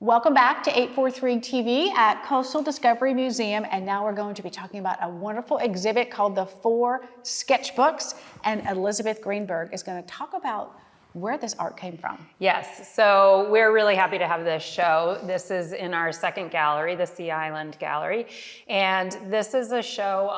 Welcome back to 843 TV at Coastal Discovery Museum, and now we're going to be talking about a wonderful exhibit called the 4 Sketchbooks, and Elizabeth Greenberg is going to talk about where this art came from. Yes, so we're really happy to have this show. This is in our second gallery, the Sea Island Gallery, and this is a show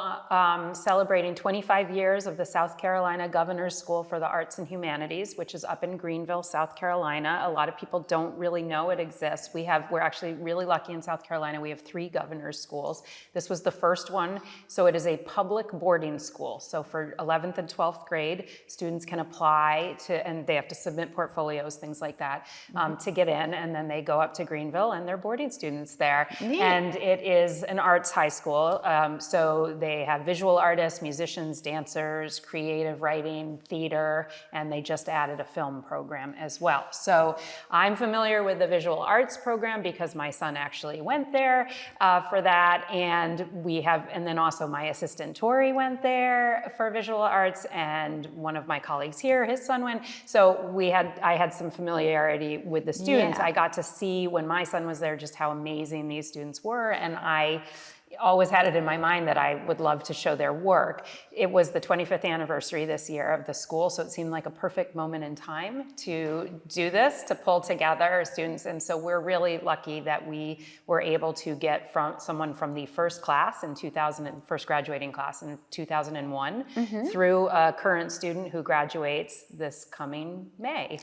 celebrating 25 years of the South Carolina Governor's School for the Arts and Humanities, which is up in Greenville, South Carolina. A lot of people don't really know it exists. We're actually really lucky in South Carolina. We have 3 governor's schools. This was the first one, so it is a public boarding school. So for 11th and 12th grade, students can apply to, and they have to submit portfolios, things like that, to get in, and then they go up to Greenville and they're boarding students there. Neat. And it is an arts high school, so they have visual artists, musicians, dancers, creative writing, theater, and they just added a film program as well. So I'm familiar with the visual arts program because my son actually went there for that, and then also my assistant Tori went there for visual arts, and one of my colleagues here, his son went. So I had some familiarity with the students. Yeah. I got to see when my son was there just how amazing these students were, and I always had it in my mind that I would love to show their work. It was the 25th anniversary this year of the school, so it seemed like a perfect moment in time to do this, to pull together students. And so we're really lucky that we were able to get someone from the first class in first graduating class in 2001 through a current student who graduates this coming May.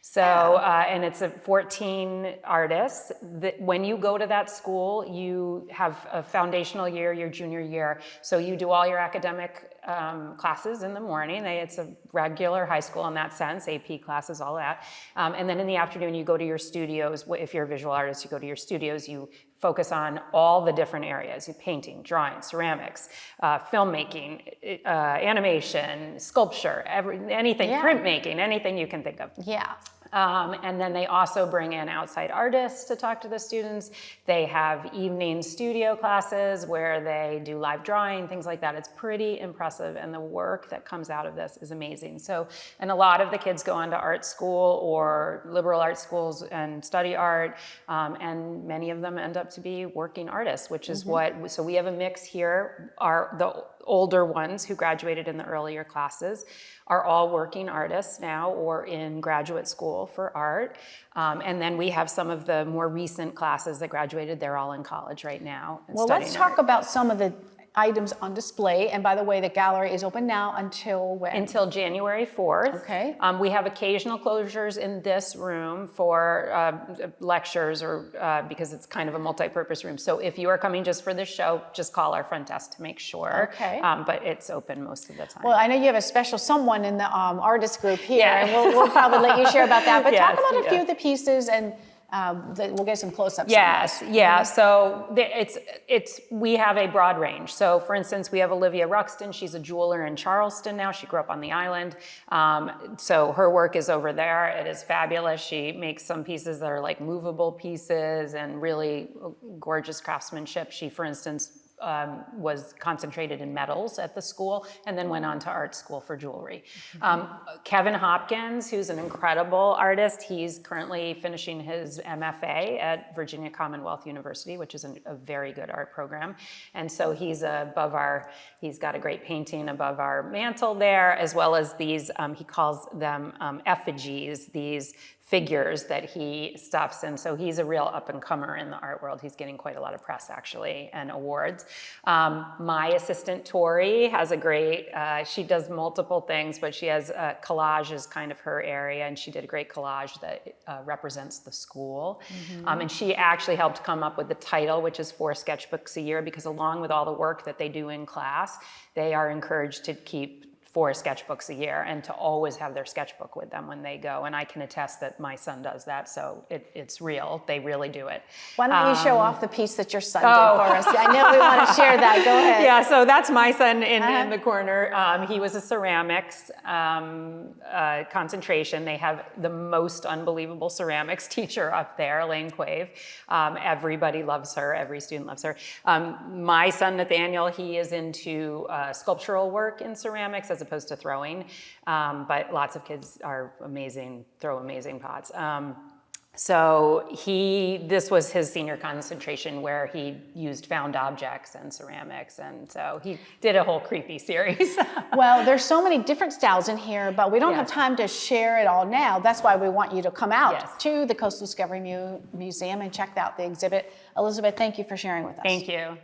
So, and it's 14 artists. When you go to that school, you have a foundational year, your junior year. So you do all your academic classes in the morning. It's a regular high school in that sense, AP classes, all that. And then in the afternoon, you go to your studios. If you're a visual artist, you go to your studios. You focus on all the different areas: painting, drawing, ceramics, filmmaking, animation, sculpture, anything, printmaking, anything you can think of. Yeah. And then they also bring in outside artists to talk to the students. They have evening studio classes where they do live drawing, things like that. It's pretty impressive, and the work that comes out of this is amazing. So, and a lot of the kids go on to art school or liberal arts schools and study art, and many of them end up to be working artists, which is so we have a mix here. The older ones who graduated in the earlier classes are all working artists now or in graduate school for art. And then we have some of the more recent classes that graduated. They're all in college right now. Well, let's talk about some of the items on display. And by the way, the gallery is open now until when? Until January 4th. Okay. We have occasional closures in this room for lectures or because it's kind of a multi-purpose room. So if you are coming just for this show, just call our front desk to make sure. Okay. But it's open most of the time. Well, I know you have a special someone in the artist group here, and we'll probably let you share about that. But talk about a few of the pieces, and we'll get some close-ups. Yes, yeah. So we have a broad range. So for instance, we have Olivia Ruxton. She's a jeweler in Charleston now. She grew up on the island. So her work is over there. It is fabulous. She makes some pieces that are like movable pieces and really gorgeous craftsmanship. She, for instance, was concentrated in metals at the school and then went on to art school for jewelry. Kevin Hopkins, who's an incredible artist, he's currently finishing his MFA at Virginia Commonwealth University, which is a very good art program. And so he's got a great painting above our mantle there, as well as these, he calls them effigies, these figures that he stuffs. And so he's a real up-and-comer in the art world. He's getting quite a lot of press, actually, and awards. My assistant, Tori, has a great, she does multiple things, but she has collage is kind of her area, and she did a great collage that represents the school. And she actually helped come up with the title, which is 4 Sketchbooks a year, because along with all the work that they do in class, they are encouraged to keep 4 sketchbooks a year and to always have their sketchbook with them when they go. And I can attest that my son does that, so it's real. They really do it. Why don't you show off the piece that your son did for us? I know we want to share that. Go ahead. Yeah, so that's my son in the corner. He was a ceramics concentration. They have the most unbelievable ceramics teacher up there, Elaine Quave. Everybody loves her. Every student loves her. My son, Nathaniel, he is into sculptural work in ceramics as opposed to throwing, but lots of kids are amazing, throw amazing pots. So this was his senior concentration where he used found objects and ceramics. And so he did a whole creepy series. Well, there's so many different styles in here, but we don't have Yes. time to share it all now. That's why we want you to come out Yes. to the Coastal Discovery Museum and check out the exhibit. Elizabeth, thank you for sharing with us. Thank you.